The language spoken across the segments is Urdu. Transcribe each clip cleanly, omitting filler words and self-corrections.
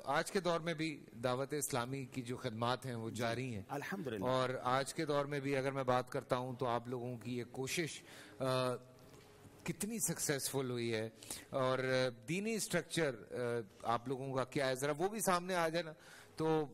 آج کے دور میں بھی دعوت اسلامی کی جو خدمات ہیں وہ جاری ہیں الحمدللہ. اور آج کے دور میں بھی اگر میں بات کرتا ہوں تو آپ لوگوں کی یہ کوشش کتنی سکسیسفل ہوئی ہے اور دینی اسٹرکچر آپ لوگوں کا کیا ہے ذرا وہ بھی سامنے آ جائے نا تو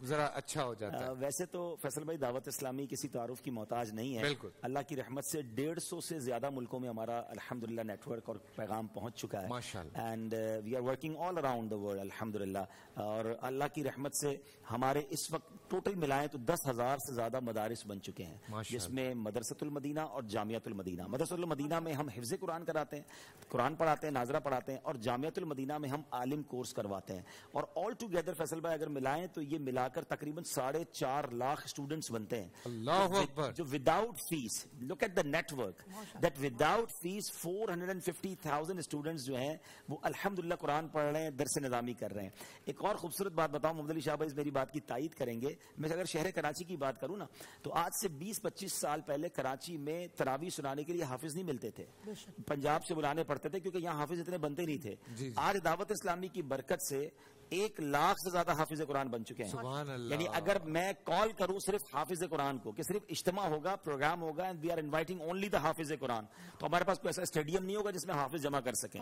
ذرا اچھا ہو جاتا ہے. ویسے تو فیصل بھائی دعوت اسلامی کسی تعارف کی محتاج نہیں ہے. بالکل. اللہ کی رحمت سے 150 سے زیادہ ملکوں میں ہمارا الحمدللہ نیٹ ورک اور پیغام پہنچ چکا ہے. ماشاءاللہ. And we are working all around the world الحمدللہ. اور اللہ کی رحمت سے ہمارے اس وقت ٹوٹل ملائیں تو 10,000 سے زیادہ مدارس بن چکے ہیں, جس میں مدرسۃ المدینہ اور جامعۃ المدینہ. مدرسۃ المدینہ میں ہم حفظ قرآن کراتے ہیں, قرآن پڑھاتے ہیں, ناظرہ پڑھاتے ہیں, اور جامعۃ المدینہ میں ہم عالم کورس کرواتے ہیں. اور آل ٹوگیدر فیصل بھائی اگر ملائیں تو یہ ملا کر تقریباً 4.5 لاکھ اسٹوڈنٹس بنتے ہیں. اللہ اکبر. جو without fees, look at the network that without fees 450,000 students جو ہیں وہ الحمدللہ قرآن پڑھ رہے ہیں, درس نظامی کر رہے ہیں. ایک اور خوبصورت بات بتاؤں, محمد علی شاہ بھائی میری بات کی تائید کریں گے, میں اگر شہر کراچی کی بات کروں نا تو آج سے 20-25 سال پہلے کراچی میں تراویح سنانے کے لیے حافظ نہیں ملتے تھے, پنجاب سے بلانے پڑتے تھے کیونکہ یہاں حافظ اتنے بنتے نہیں تھے. آج دعوت اسلامی کی برکت سے 1 لاکھ سے زیادہ حافظ قرآن بن چکے ہیں. سبحان اللہ. یعنی اگر میں کال کروں صرف حافظ قرآن کو کہ صرف اجتماع ہوگا, پروگرام ہوگا, and we are inviting only the حافظ قرآن, تو ہمارے پاس کوئی ایسا اسٹیڈیم نہیں ہوگا جس میں حافظ جمع کر سکیں.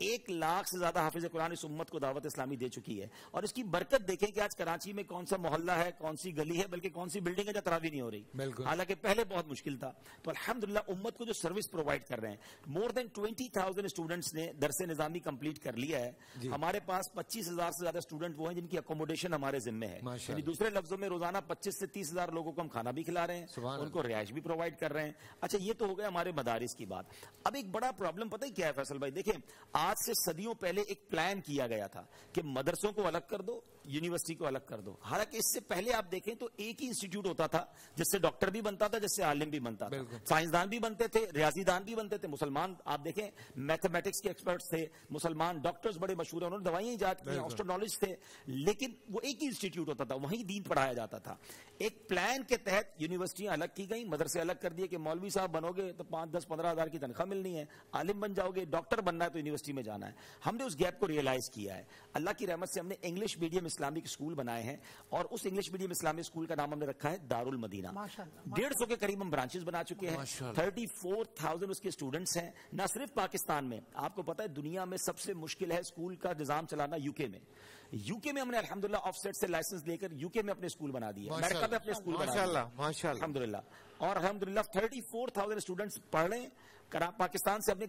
1 لاکھ سے زیادہ حافظ قرآن اس امت کو دعوت اسلامی دے چکی ہے. اور اس کی برکت دیکھیں کہ آج کراچی میں کون سا محلہ ہے, کون سی گلی ہے, بلکہ کون سی بلڈنگ ہے جہاں تراویح نہیں ہو رہی. حالانکہ پہلے بہت مشکل تھا. تو الحمدللہ امت کو جو سروس پرووائڈ کر رہے ہیں, مور دین 20,000 اسٹوڈنٹس نے درس نظامی کمپلیٹ کر لیا ہے. ہمارے پاس 25,000 سے زیادہ اسٹوڈنٹ وہ ہیں جن کی اکوموڈیشن ہمارے ذمہ ہے. یعنی دوسرے لفظوں میں روزانہ 25 سے 30,000 لوگوں کو ہم کھانا بھی کھلا رہے ہیں, ان کو رہائش بھی پرووائڈ کر رہے ہیں. اچھا یہ تو ہو گیا ہمارے مدارس کی بات. اب ایک بڑا پرابلم پتہ ہی کیا ہے فیصل بھائی, دیکھیں آج سے صدیوں پہلے ایک پلان کیا گیا تھا کہ مدرسوں کو الگ کر دو, یونیورسٹی کو الگ کر دو. حالانکہ اس سے پہلے آپ دیکھیں تو ایک ہی انسٹیٹیوٹ ہوتا تھا جس سے ڈاکٹر بھی بنتا تھا, جس سے عالم بھی بنتا تھا, سائنسدان بھی بنتے تھے, ریاضی دان بھی بنتے تھے. مسلمان آپ دیکھیں میتھمیٹکس کے ایکسپرٹس تھے, مسلمان ڈاکٹرز بڑے مشہور ہیں, انہوں نے دوائیں ایجاد کی, آسٹرونالوجسٹ تھے, لیکن وہ ایک ہی انسٹیٹیوٹ ہوتا تھا, وہیں دین پڑھایا جاتا تھا. ایک پلان کے تحت یونیورسٹیاں الگ کی گئیں, مدرسے الگ کر دیے کہ مولوی صاحب بنو گے تو 5-10-15 ہزار کی تنخواہ ملنی ہے, عالم بن جاؤ گے, ڈاکٹر بننا ہے تو یونیورسٹی میں جانا ہے. ہم نے اس گیپ کو ریئلائز کیا ہے. اللہ کی رحمت سے ہم نے انگلش میڈیم اسلامک اسکول بنائے ہیں, اور اس انگلش میڈیم اسلامک اسکول کا نام ہم نے رکھا ہے دارالمدینہ. 150 کے قریب ہم برانچز بنا چکے ہیں, 34,000 اس کے اسٹوڈنٹس ہیں. نہ صرف پاکستان میں, آپ کو پتا ہے دنیا میں سب سے مشکل ہے اسکول کا نظام چلانا یو کے میں. یو کے میں ہم نے الحمدللہ آف سیٹ سے لائسنس لے کر یو کے میں اپنے اسکول بنا دیے, امریکہ میں اپنے اسکول بنا دیے الحمدللہ. اور الحمدللہ 34,000 اسٹوڈنٹس پڑھ رہے ہیں. پاکستان سے ہم نے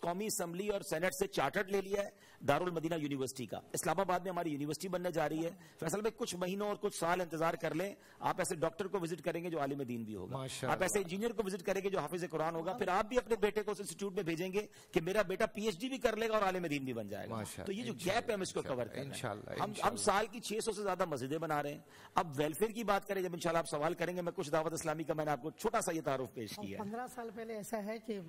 قومی اسمبلی اور سینٹ سے چارٹرڈ لے لیا ہے دارالمدینہ یونیورسٹی کا. اسلام آباد میں ہماری یونیورسٹی بننے جا رہی ہے. فیصل بھائی کچھ مہینوں اور کچھ سال انتظار کر لیں, آپ ایسے ڈاکٹر کو وزٹ کریں گے جو عالم دین بھی ہوگا, آپ ایسے انجینئر کو وزٹ کریں گے جو حافظ قرآن ہوگا, پھر آپ بھی اپنے بیٹے کو اس انسٹیٹیوٹ میں بھیجیں گے کہ میرا بیٹا PhD بھی کر لے گا اور عالم دین بھی بن جائے گا. تو یہ جو گیپ ہے ہم اس کو کور کریں گے. ہم سال کی 600 سے زیادہ مسجدیں بنا رہے ہیں. اب ویلفیئر کی بات کریں, جب انشاءاللہ آپ سوال کریں گے, میں کچھ دعوت اسلامی کا میں نے آپ کو چھوٹا سا یہ تعارف پیش کیا. 15 سال پہلے ایسا ہے کہ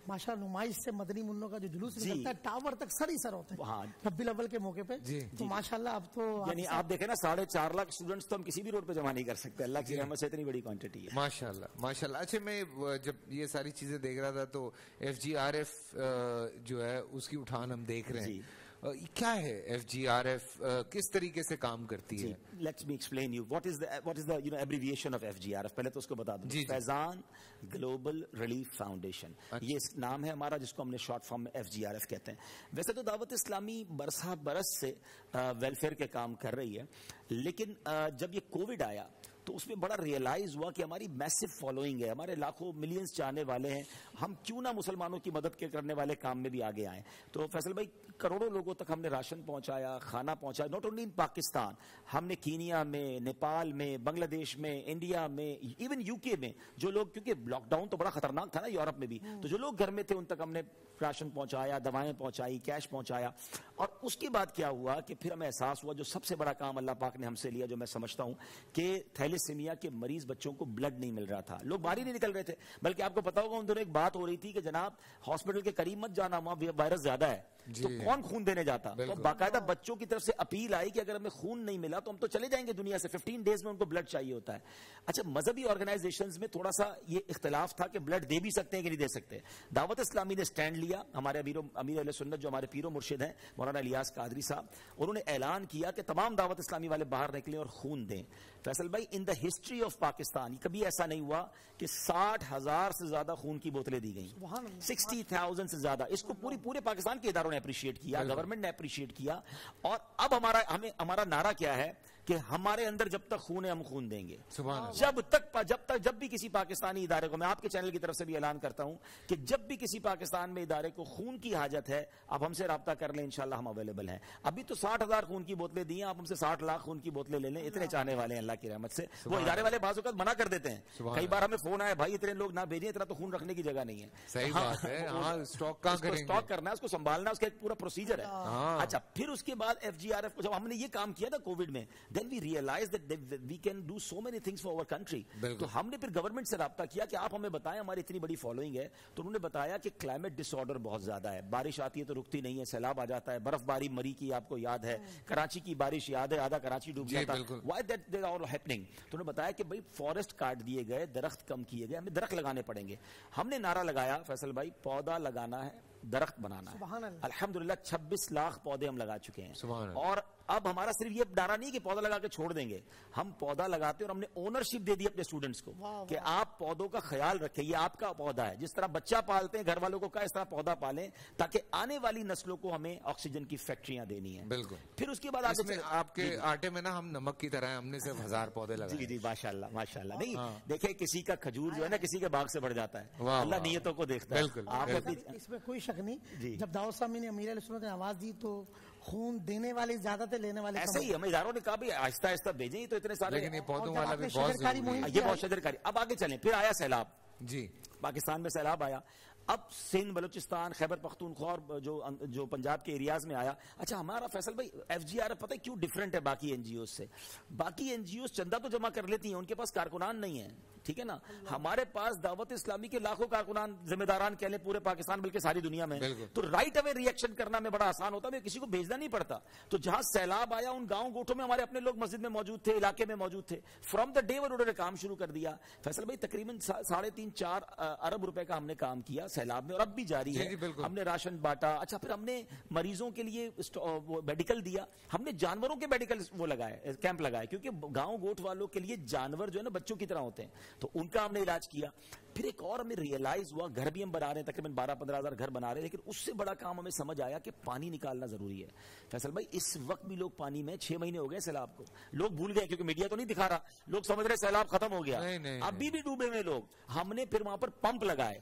ماشاء نمائش سے مدنی منوں کا جو جلوس نکلتا ہے ٹاور تک سر ہی سر ہوتے ہیں ربیع الاول کے موقع پہ, تو ماشاءاللہ اب تو یعنی آپ دیکھیں نا 4.5 لاکھ اسٹوڈنٹس تو ہم کسی بھی روڈ پہ جمع نہیں کر سکتے. اللہ کی رحمت سے اتنی بڑی کوانٹٹی ہے ماشاءاللہ ماشاءاللہ. اچھا میں جب یہ ساری چیزیں دیکھ رہا تھا تو FGRF جو ہے اس کی اٹھان ہم دیکھ رہے ہیں, کیا ہے FGRF, کس طریقے سے کام کرتی ہے؟ Let's me explain you what is the abbreviation of FGRF. پہلے تو اس کو بتا دوں, فیضان گلوبل ریلیف فاؤنڈیشن, یہ نام ہے ہمارا جس کو ہم نے شارٹ فارم میں FGRF کہتے ہیں. ویسے تو دعوت اسلامی برسہ برس سے ویلفیئر کے کام کر رہی ہے, لیکن جب یہ کووڈ آیا تو اس میں بڑا ریئلائز ہوا کہ ہماری میسو فالوئنگ ہے, ہمارے لاکھوں ملینز چاہنے والے ہیں, ہم کیوں نہ مسلمانوں کی مدد کے کرنے والے کام میں بھی آگے آئیں. تو فیصل بھائی کروڑوں لوگوں تک ہم نے راشن پہنچایا, کھانا پہنچایا, ناٹ اونلی ان پاکستان, ہم نے کینیا میں, نیپال میں, بنگلہ دیش میں, انڈیا میں, ایون UK میں جو لوگ, کیونکہ لاک ڈاؤن تو بڑا خطرناک تھا نا یورپ میں بھی, تو جو لوگ گھر میں تھے ان تک ہم نے راشن پہنچایا, دوائیں پہنچائی, کیش پہنچایا. اور اس کے بعد کیا ہوا کہ پھر ہمیں احساس ہوا جو سب سے بڑا کام اللہ پاک نے ہم سے لیا, جو میں سمجھتا ہوں کہ تھیلیسیمیا کے مریض بچوں کو بلڈ نہیں مل رہا تھا, لوگ باہر ہی نہیں نکل رہے تھے. بلکہ آپ کو پتا ہوگا ان دنوں ایک بات ہو رہی تھی کہ جناب ہاسپٹل کے قریب مت جانا, وہاں وائرس زیادہ ہے. تو کون خون دینے جاتا؟ تو باقاعدہ بچوں کی طرف سے اپیل آئی کہ اگر ہمیں خون نہیں ملا تو ہم تو چلے جائیں گے دنیا سے. 15 ڈیز میں ان کو بلڈ چاہیے ہوتا ہے. اچھا مذہبی آرگنائزیشنز میں تھوڑا سا یہ اختلاف تھا کہ بلڈ دے بھی سکتے ہیں کہ نہیں دے سکتے. دعوت اسلامی نے سٹینڈ لیا. ہمارے امیر اہل سنت جو ہمارے پیر و مرشد ہیں مولانا الیاس قادری صاحب, انہوں نے اعلان کیا کہ تمام دعوت اسلامی والے باہر نکلیں اور خون دیں. فیصل بھائی ان دا ہسٹری آف پاکستان کبھی ایسا نہیں ہوا کہ 60,000 سے زیادہ خون کی بوتلیں دی گئیں, 60,000 سے زیادہ. اس کو پورے پاکستان کے اداروں نے اپریشیٹ کیا, گورنمنٹ نے اپریشیٹ کیا. اور اب ہمارا نعرہ کیا ہے کہ ہمارے اندر جب تک خون ہے ہم خون دیں گے. جب بھی کسی پاکستانی ادارے کو, میں آپ کے چینل کی طرف سے بھی اعلان کرتا ہوں کہ جب بھی کسی پاکستان میں ادارے کو خون کی حاجت ہے آپ ہم سے رابطہ کر لیں, انشاءاللہ ہم اویلیبل ہیں. ابھی تو 60,000 خون کی بوتلیں دی ہیں, آپ ہم سے 60 لاکھ خون کی بوتلیں لے لیں. اتنے چاہنے والے ہیں اللہ کی رحمت سے. وہ ادارے والے بعض اوقات منع کر دیتے ہیں. کئی بار ہمیں فون آیا بھائی اتنے لوگ نہ بھیجیں, اتنا تو خون رکھنے کی جگہ نہیں ہے. صحیح بات ہے, اسٹاک کرنا ہے, اس کو سنبھالنا, اس کا ایک پورا پروسیجر ہے. اچھا پھر اس کے بعد FGRF کو جب ہم نے یہ کام کیا تھا کووڈ میں, دین وی realise that we can do so many things for our country. تو ہم نے پھر گورنمنٹ سے رابطہ کیا کہ آپ ہمیں بتائیں, ہماری اتنی بڑی فالوئنگ ہے. تو انہوں نے بتایا کہ کلائمیٹ ڈس آرڈر بہت زیادہ ہے, بارش آتی ہے تو رکتی نہیں ہے, سیلاب آ جاتا ہے, برف باری مری کی آپ کو یاد ہے, کراچی کی بارش یاد ہے, آدھا کراچی ڈوب جاتا. why that they are all happening. تو انہوں نے بتایا کہ بھائی فارسٹ کاٹ دیے گئے, درخت کم کیے گئے, ہمیں درخت لگانے پڑیں گے. ہم نے نعرہ لگایا فیصل بھائی پودا لگانا ہے, درخت بنانا ہے. الحمدللہ 26 لاکھ پودے ہم لگا چکے ہیں. اور اب ہمارا صرف یہ نعرہ نہیں کہ پودا لگا کے چھوڑ دیں گے, ہم پودا لگاتے ہیں اور ہم نے اونرشپ دے دی اپنے اسٹوڈنٹس کو کہ آپ پودوں کا خیال رکھیں, یہ آپ کا پودا ہے. جس طرح بچہ پالتے ہیں گھر والوں کو کہا اس طرح پودا پالیں تاکہ آنے والی نسلوں کو ہمیں آکسیجن کی فیکٹریاں دینی ہیں. بالکل. پھر اس کے بعد آپ کے آٹے میں نا ہم نمک کی طرح ہم نے صرف 1000 پودے لگائے. جی ماشاءاللہ ماشاءاللہ. نہیں دیکھیں کسی کا کھجور جو ہے نا کسی کے باغ سے بڑھ جاتا ہے, اللہ نیتوں کو دیکھتا ہے. اس میں کوئی شک نہیں. جب دعوت اسلامی نے امیر علیہ سنت نے آواز دی تو خون دینے والے زیادہ تھے, لینے والے ایسے ہی. ہمیں اداروں نے کہا بھی آہستہ آہستہ بھیجیں, تو اتنے سارے, لیکن یہ پودوں والا بھی یہ بہت شجرکاری. اب آگے چلیں. پھر آیا سیلاب. جی پاکستان میں سیلاب آیا. اب سندھ, بلوچستان, خیبر پختونخوا اور جو پنجاب کے ایریاز میں آیا. اچھا ہمارا فیصل بھائی FGRF پتہ ہے کیوں ڈیفرنٹ ہے باقی NGOs سے. باقی NGOs چندہ تو جمع کر لیتی ہیں, ان کے پاس کارکنان نہیں ہیں, ٹھیک ہے نا. ہمارے پاس دعوت اسلامی کے لاکھوں کارکنان, ذمہ داران کہہ لیں پورے پاکستان بلکہ ساری دنیا میں. تو رائٹ اوے ریئیکشن کرنا میں بڑا آسان ہوتا ہے, کسی کو بھیجنا نہیں پڑتا. تو جہاں سیلاب آیا ان گاؤں گوٹھوں میں ہمارے اپنے لوگ مسجد میں موجود تھے, علاقے میں موجود تھے. فرام دا ڈے انہوں نے کام شروع کر دیا. فیصل بھائی تقریباً 3.5-4 ارب روپے کا ہم نے کام کیا سیلاب میں, اور اب بھی جاری ہے. ہم نے راشن بانٹا. اچھا پھر ہم نے مریضوں کے لیے میڈیکل دیا. ہم نے جانوروں کے میڈیکل وہ لگائے, کیمپ لگائے, کیونکہ گاؤں گوٹ والوں کے لیے جانور جو ہے نا بچوں کی طرح ہوتے ہیں, تو ان کا ہم نے علاج کیا. پھر ایک اور ہمیں ریئلائز ہوا, گھر بھی ہم بنا رہے ہیں, تقریباً 12-15 ہزار گھر بنا رہے ہیں, لیکن اس سے بڑا کام ہمیں سمجھ آیا کہ پانی نکالنا ضروری ہے. فیصل بھائی اس وقت بھی لوگ پانی میں 6 مہینے ہو گئے سیلاب کو, لوگ بھول گئے کیونکہ میڈیا تو نہیں دکھا رہا, لوگ سمجھ رہے سیلاب ختم ہو گیا, ابھی بھی ڈوبے ہوئے لوگ. ہم نے پھر وہاں پر پمپ لگائے,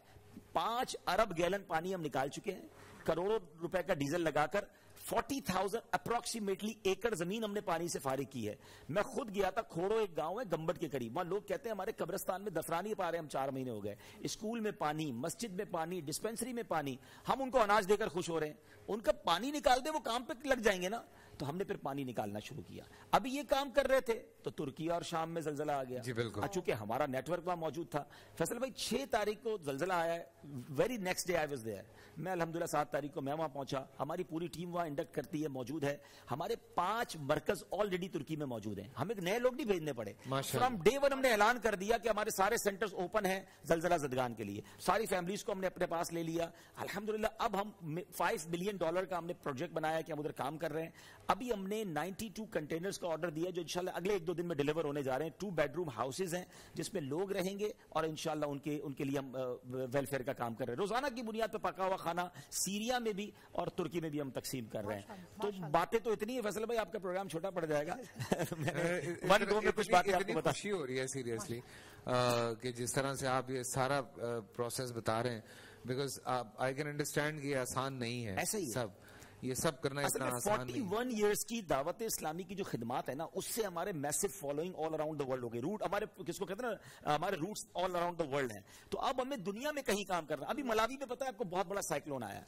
5 ارب گیلن پانی ہم نکال چکے ہیں, کروڑوں روپے کا ڈیزل لگا کر. 40,000 اپروکسیمیٹلی ایکڑ زمین ہم نے پانی سے فارغ کی ہے. میں خود گیا تھا, کھوڑو ایک گاؤں ہے گمبٹ کے قریب, وہاں لوگ کہتے ہیں ہمارے قبرستان میں دفنا نہیں پا رہے, ہم 4 مہینے ہو گئے. اسکول میں پانی, مسجد میں پانی, ڈسپینسری میں پانی, ہم ان کو اناج دے کر خوش ہو رہے ہیں. ان کا پانی نکال دے وہ کام پہ لگ جائیں گے نا. تو ہم نے پھر پانی نکالنا شروع کیا. ابھی یہ کام کر رہے تھے تو ترکی اور شام میں زلزلہ آ گیا. جی بالکل. چونکہ ہمارا نیٹ ورک وہاں موجود تھا. فیصل بھائی 6 تاریخ کو زلزلہ آیا ہے, very next day I was there. میں الحمدللہ 7 تاریخ کو میں وہاں پہنچا. ہماری پوری ٹیم وہاں انڈکٹ کرتی ہے, موجود ہے. ہمارے 5 مرکز آلریڈی ترکی میں موجود ہیں, ہمیں نئے لوگ نہیں بھیجنے پڑے. فرام ڈے 1 ہم نے اعلان کر دیا کہ ہمارے سارے سینٹرز اوپن ہیں زلزلہ زدگان کے لیے. ساری فیملیز کو ہم نے اپنے پاس لے لیا الحمدللہ. اب ہم $5 بلین کا ہم نے پروجیکٹ بنایا کہ ہم ادھر کام کر رہے ہیں. ابھی ہم نے 92 کنٹینرز کا آرڈر دیا جو انشاءاللہ اگلے 1-2 دن میں ڈیلیور ہونے جا رہے ہیں. 2 بیڈروم ہاؤسز ہیں جس میں لوگ رہیں گے, اور انشاءاللہ ان کے لیے ہم ویلفیئر کا کام کر رہے ہیں. روزانہ کی بنیاد پہ پکا ہوا کھانا سیریا میں بھی اور ترکی میں بھی ہم تقسیم کر رہے ہیں. تو باتیں تو اتنی ہے فیصل بھائی, آپ کا پروگرام چھوٹا پڑ جائے گا. کچھ باتیں آپ کو خوشی ہو رہی ہے سیریسلی کہ جس طرح سے آپ یہ سارا پروسیس بتا رہے ہیں, بیکاز آئی کین انڈرسٹینڈ کہ یہ آسان نہیں ہے. ایسا ہی سب یہ سب کرنا اتنا آسان نہیں. 41 ایئرس کی دعوت اسلامی کی جو خدمات ہے نا, اس سے ہمارے میسو following all around the world ہو گئی. روٹ ہمارے کس کو کہتے ہیں نا, ہمارے roots all around the world ہیں. تو اب ہمیں دنیا میں کہیں کام کرنا. ابھی ملاوی میں پتا ہے آپ کو بہت بڑا سائیکلون آیا.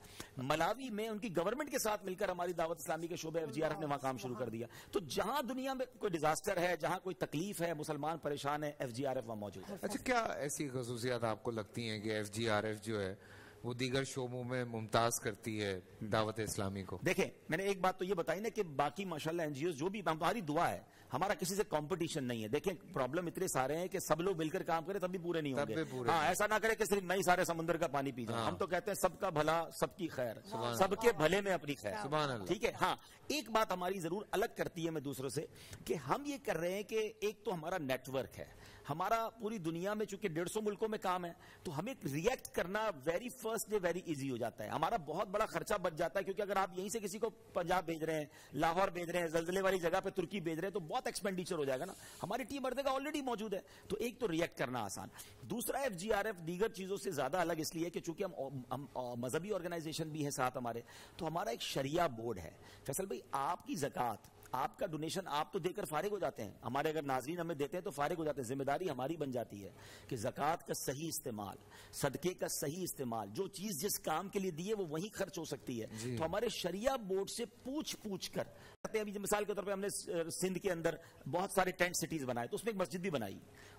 ملاوی میں ان کی گورنمنٹ کے ساتھ مل کر ہماری دعوت اسلامی کے شعبے FGRF نے وہاں کام شروع کر دیا. تو جہاں دنیا میں کوئی ڈیزاسٹر ہے, جہاں کوئی تکلیف ہے, مسلمان پریشان ہے, FGRF وہاں موجود ہے. اچھا کیا ایسی خصوصیات آپ کو لگتی ہیں کہ FGRF جو ہے وہ دیگر شعبوں میں ممتاز کرتی ہے دعوت اسلامی کو؟ دیکھیں میں نے ایک بات تو یہ بتائی نا کہ باقی ماشاءاللہ این جی اوز جو بھی ہماری دعا ہے, ہمارا کسی سے کمپٹیشن نہیں ہے. دیکھیں پرابلم اتنے سارے ہیں کہ سب لوگ مل کر کام کریں تب بھی پورے نہیں ہوں گے. ہاں ایسا نہ کرے کہ صرف میں ہی سارے سمندر کا پانی پی جاؤں. ہم تو کہتے ہیں سب کا بھلا سب کی خیر, سب کے بھلے میں اپنی خیر. سبحان اللہ. ٹھیک ہے. ہاں ایک بات ہماری ضرور الگ کرتی ہے میں دوسروں سے, کہ ہم یہ کر رہے ہیں کہ ایک تو ہمارا نیٹ ورک ہے, ہمارا پوری دنیا میں چونکہ 150 ملکوں میں کام ہے تو ہمیں ریئیکٹ کرنا very first day very easy ہو جاتا ہے. ہمارا بہت بڑا خرچہ بچ جاتا ہے, کیونکہ اگر آپ یہیں سے کسی کو پنجاب بھیج رہے ہیں, لاہور بھیج رہے ہیں, زلزلے والی جگہ پہ ترکی بھیج رہے ہیں, تو بہت ایکسپینڈیچر ہو جائے گا نا. ہماری ٹیم ہر جگہ آلریڈی موجود ہے, تو ایک تو ریئیکٹ کرنا آسان. دوسرا FGRF دیگر چیزوں سے زیادہ الگ اس لیے کہ چونکہ ہم مذہبی آرگنائزیشن بھی ہے ساتھ ہمارے, تو ہمارا ایک شریعہ بورڈ ہے. فیصل بھائی آپ کی زکوٰۃ, آپ کا ڈونیشن آپ تو دے کر فارغ ہو جاتے ہیں, ہمارے اگر ناظرین ہمیں دیتے ہیں تو فارغ ہو جاتے ہیں. ذمہ داری ہماری بن جاتی ہے کہ زکوٰۃ کا صحیح استعمال, صدقے کا صحیح استعمال, جو چیز جس کام کے لیے دی ہے وہ وہیں خرچ ہو سکتی ہے. تو ہمارے شریعہ بورڈ سے پوچھ کر, ابھی مثال کے طور پہ ہم نے سندھ کے اندر بہت سارے ٹینٹ سٹیز بنائے, تو اس میں ایک مسجد بھی بنائی,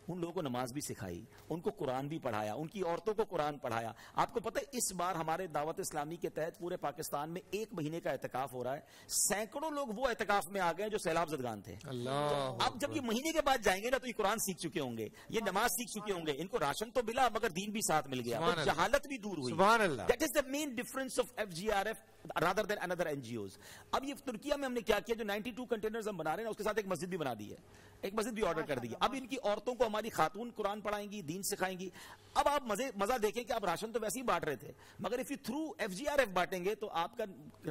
ان لوگوں کو نماز بھی سکھائی, ان کو قرآن بھی پڑھایا, ان کی عورتوں کو قرآن پڑھایا. آپ کو پتہ ہے اس بار ہمارے دعوت اسلامی کے تحت پورے پاکستان میں 1 مہینے کا اعتکاف ہو رہا ہے. سینکڑوں لوگ وہ اعتکاف میں آ گئے جو سیلاب زدگان تھے. اب جب یہ مہینے کے بعد جائیں گے نا تو یہ قرآن سیکھ چکے ہوں گے, یہ نماز سیکھ چکے ہوں گے, ان کو راشن تو ملا مگر دین بھی ساتھ مل گیا, اور جہالت بھی دور ہوئی. سبحان اللہ. That is the main difference of FGRF rather than another NGOs. اب یہ ترکیہ میں ہم نے کیا کیا, جو 92 کنٹینرز ہم بنا رہے ہیں اس کے ساتھ ایک مسجد بھی بنا دی ہے, ایک مسجد بھی آرڈر کر دی ہے. اب ان کی عورتوں کو ہماری خاتون قرآن پڑھائیں گی, دین سکھائیں گی. اب آپ مزہ دیکھیں کہ آپ راشن تو ویسے ہی بانٹ رہے تھے, مگر if you through FGRF بانٹیں گے تو آپ کا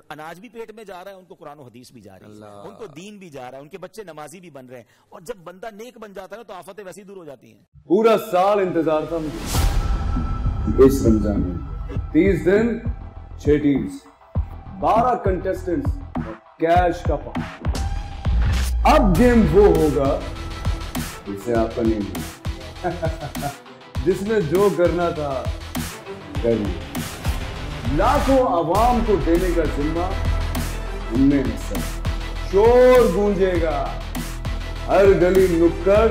اناج بھی پیٹ میں جا رہا ہے, ان کو قرآن و حدیث بھی جا رہی ہے, ان کو دین بھی جا رہا ہے, ان کے بچے نمازی بھی بن رہے ہیں. اور جب بندہ نیک بن جاتا ہے نا تو آفتیں ویسے ہی دور ہو جاتی ہیں. پورا سال انتظار تھا اس رمضان میں, 30 دن 6 ٹیمز, 12 کنٹیسٹنٹس, کیش کا پاؤں. اب گیم وہ ہوگا جسے آپ کا نہیں ہوگا, جس نے جو کرنا تھا کر لیا. لاکھوں عوام کو دینے کا ذمہ ان میں حصہ. شور گونجے گا ہر گلی نکڑ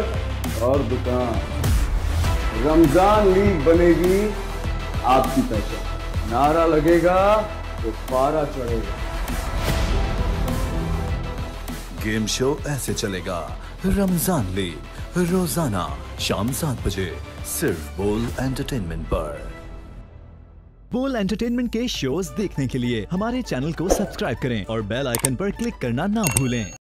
اور دکان. رمضان لیگ بنے گی آپ کی پہچان. نعرہ لگے گا تو پارا چڑھے گا. گیم شو ایسے چلے گا. رمضان لیگ روزانہ شام 7 بجے صرف بول انٹرٹینمنٹ پر. بول انٹرٹینمنٹ کے شوز دیکھنے کے لیے ہمارے چینل کو سبسکرائب کریں اور بیل آئیکن پر کلک کرنا نہ بھولیں.